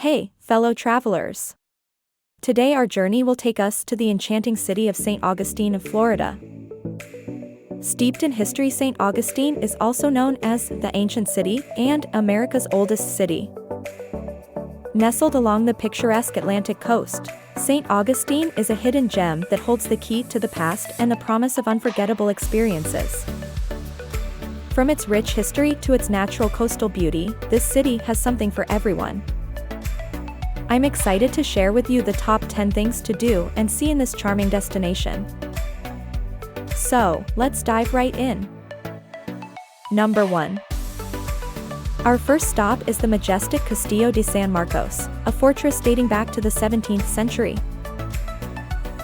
Hey, fellow travelers! Today our journey will take us to the enchanting city of St. Augustine of Florida. Steeped in history, St. Augustine is also known as the Ancient City and America's oldest city. Nestled along the picturesque Atlantic coast, St. Augustine is a hidden gem that holds the key to the past and the promise of unforgettable experiences. From its rich history to its natural coastal beauty, this city has something for everyone. I'm excited to share with you the top 10 things to do and see in this charming destination. So, let's dive right in. Number 1. Our first stop is the majestic Castillo de San Marcos, a fortress dating back to the 17th century.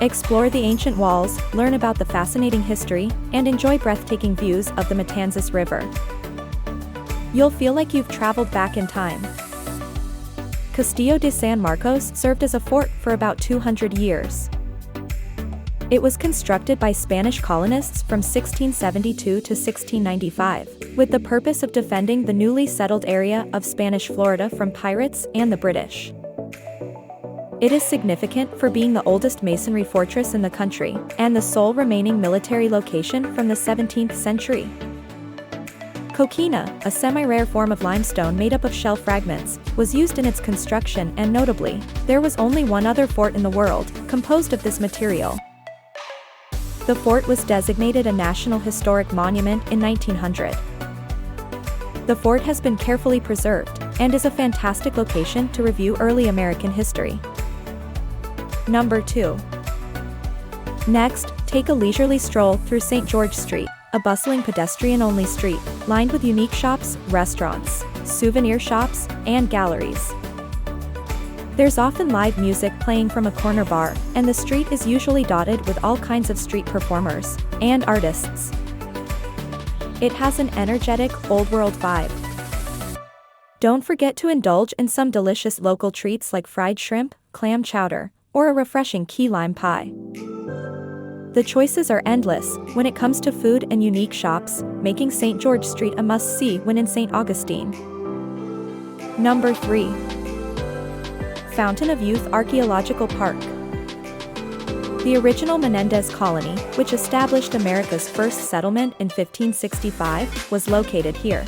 Explore the ancient walls, learn about the fascinating history, and enjoy breathtaking views of the Matanzas River. You'll feel like you've traveled back in time. Castillo de San Marcos served as a fort for about 200 years. It was constructed by Spanish colonists from 1672 to 1695, with the purpose of defending the newly settled area of Spanish Florida from pirates and the British. It is significant for being the oldest masonry fortress in the country, and the sole remaining military location from the 17th century. Coquina, a semi-rare form of limestone made up of shell fragments, was used in its construction, and notably, there was only one other fort in the world, composed of this material. The fort was designated a National Historic Monument in 1900. The fort has been carefully preserved, and is a fantastic location to review early American history. Number 2. Next, take a leisurely stroll through St. George Street, a bustling pedestrian-only street, lined with unique shops, restaurants, souvenir shops, and galleries. There's often live music playing from a corner bar, and the street is usually dotted with all kinds of street performers and artists. It has an energetic, old-world vibe. Don't forget to indulge in some delicious local treats like fried shrimp, clam chowder, or a refreshing key lime pie. The choices are endless when it comes to food and unique shops, making St. George Street a must-see when in St. Augustine. Number 3. Fountain of Youth Archaeological Park. The original Menendez colony, which established America's first settlement in 1565, was located here.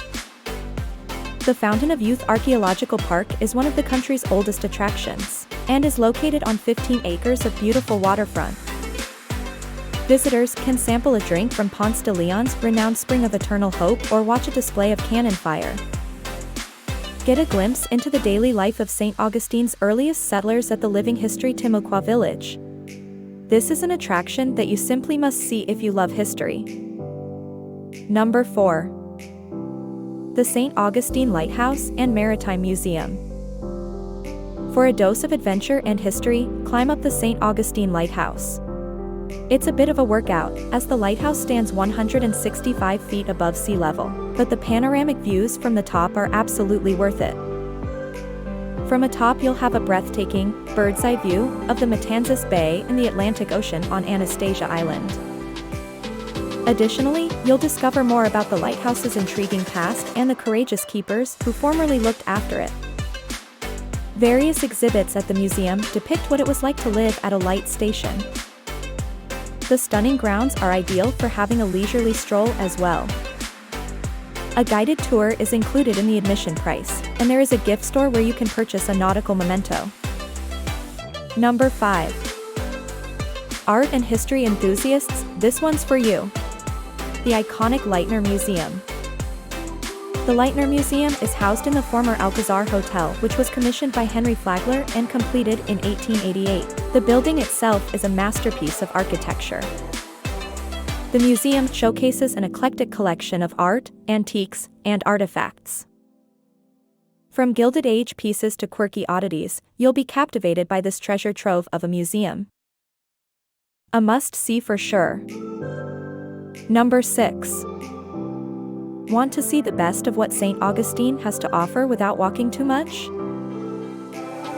The Fountain of Youth Archaeological Park is one of the country's oldest attractions, and is located on 15 acres of beautiful waterfront. Visitors can sample a drink from Ponce de Leon's renowned Spring of Eternal Hope or watch a display of cannon fire. Get a glimpse into the daily life of St. Augustine's earliest settlers at the Living History Timucua village. This is an attraction that you simply must see if you love history. Number 4. The St. Augustine Lighthouse and Maritime Museum. For a dose of adventure and history, climb up the St. Augustine Lighthouse. It's a bit of a workout, as the lighthouse stands 165 feet above sea level, but the panoramic views from the top are absolutely worth it. From atop you'll have a breathtaking, bird's-eye view of the Matanzas Bay and the Atlantic Ocean on Anastasia Island. Additionally, you'll discover more about the lighthouse's intriguing past and the courageous keepers who formerly looked after it. Various exhibits at the museum depict what it was like to live at a light station. The stunning grounds are ideal for having a leisurely stroll as well. A guided tour is included in the admission price, and there is a gift store where you can purchase a nautical memento. Number 5. Art and history enthusiasts, this one's for you. The iconic Lightner Museum. The Lightner Museum is housed in the former Alcazar Hotel, which was commissioned by Henry Flagler and completed in 1888. The building itself is a masterpiece of architecture. The museum showcases an eclectic collection of art, antiques, and artifacts. From Gilded Age pieces to quirky oddities, you'll be captivated by this treasure trove of a museum. A must-see for sure. Number 6. Want to see the best of what St. Augustine has to offer without walking too much?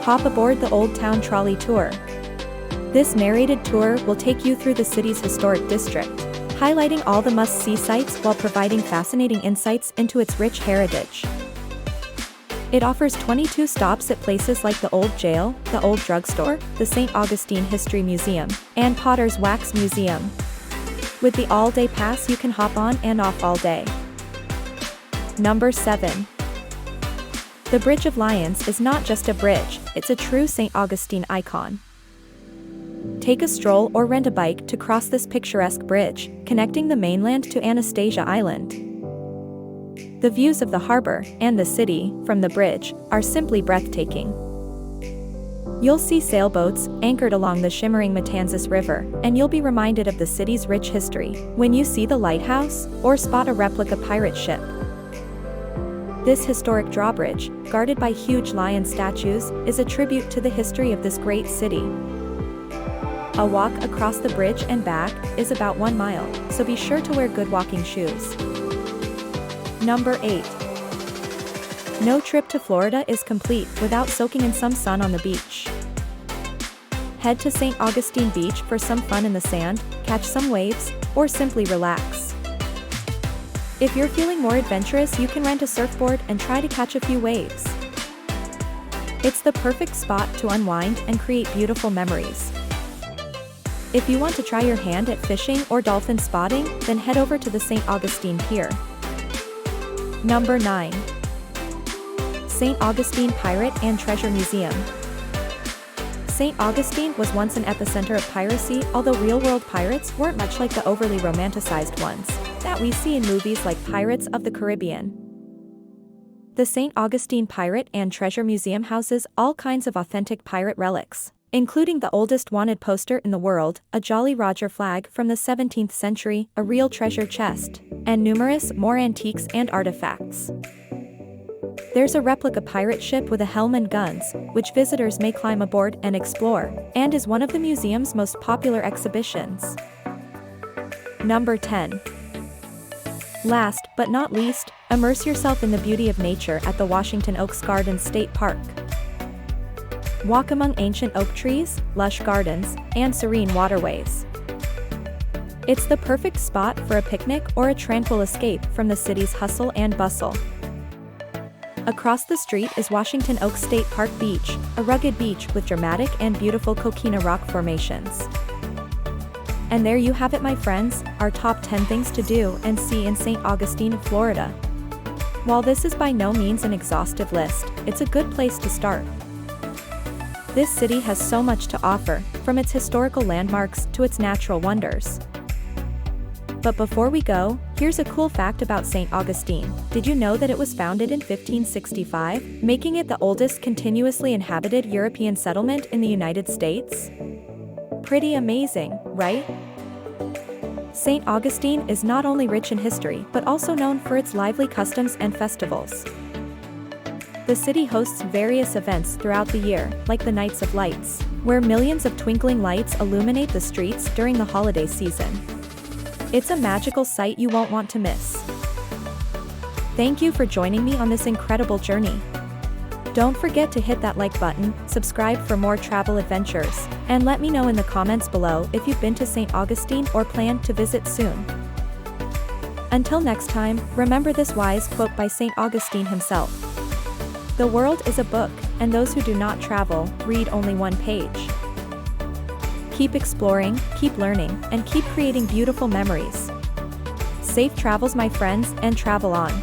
Hop aboard the Old Town Trolley Tour. This narrated tour will take you through the city's historic district, highlighting all the must-see sites while providing fascinating insights into its rich heritage. It offers 22 stops at places like the Old Jail, the Old Drugstore, the St. Augustine History Museum, and Potter's Wax Museum. With the all-day pass you can hop on and off all day. Number 7. The Bridge of Lions is not just a bridge, it's a true St. Augustine icon. Take a stroll or rent a bike to cross this picturesque bridge, connecting the mainland to Anastasia Island. The views of the harbor and the city from the bridge are simply breathtaking. You'll see sailboats anchored along the shimmering Matanzas River, and you'll be reminded of the city's rich history when you see the lighthouse or spot a replica pirate ship. This historic drawbridge, guarded by huge lion statues, is a tribute to the history of this great city. A walk across the bridge and back is about 1 mile, so be sure to wear good walking shoes. Number 8. No trip to Florida is complete without soaking in some sun on the beach. Head to St. Augustine Beach for some fun in the sand, catch some waves, or simply relax. If you're feeling more adventurous, you can rent a surfboard and try to catch a few waves. It's the perfect spot to unwind and create beautiful memories. If you want to try your hand at fishing or dolphin spotting, then head over to the St. Augustine Pier. Number 9. St. Augustine Pirate and Treasure Museum. St. Augustine was once an epicenter of piracy, although real-world pirates weren't much like the overly romanticized ones that we see in movies like Pirates of the Caribbean. The St. Augustine Pirate and Treasure Museum houses all kinds of authentic pirate relics, including the oldest wanted poster in the world, a Jolly Roger flag from the 17th century, a real treasure chest, and numerous more antiques and artifacts. There's a replica pirate ship with a helm and guns, which visitors may climb aboard and explore, and is one of the museum's most popular exhibitions. Number 10. Last but not least, immerse yourself in the beauty of nature at the Washington Oaks Gardens State Park. Walk among ancient oak trees, lush gardens, and serene waterways. It's the perfect spot for a picnic or a tranquil escape from the city's hustle and bustle. Across the street is Washington Oaks State Park Beach, a rugged beach with dramatic and beautiful coquina rock formations. And there you have it, my friends, our top 10 things to do and see in St. Augustine, Florida. While this is by no means an exhaustive list, it's a good place to start. This city has so much to offer, from its historical landmarks to its natural wonders. But before we go, here's a cool fact about St. Augustine. Did you know that it was founded in 1565, making it the oldest continuously inhabited European settlement in the United States? Pretty amazing, right? St. Augustine is not only rich in history but also known for its lively customs and festivals. The city hosts various events throughout the year, like the Nights of Lights, where millions of twinkling lights illuminate the streets during the holiday season. It's a magical sight you won't want to miss. Thank you for joining me on this incredible journey. Don't forget to hit that like button, subscribe for more travel adventures, and let me know in the comments below if you've been to St. Augustine or plan to visit soon. Until next time, remember this wise quote by St. Augustine himself. The world is a book, and those who do not travel, read only one page. Keep exploring, keep learning, and keep creating beautiful memories. Safe travels, my friends, and travel on.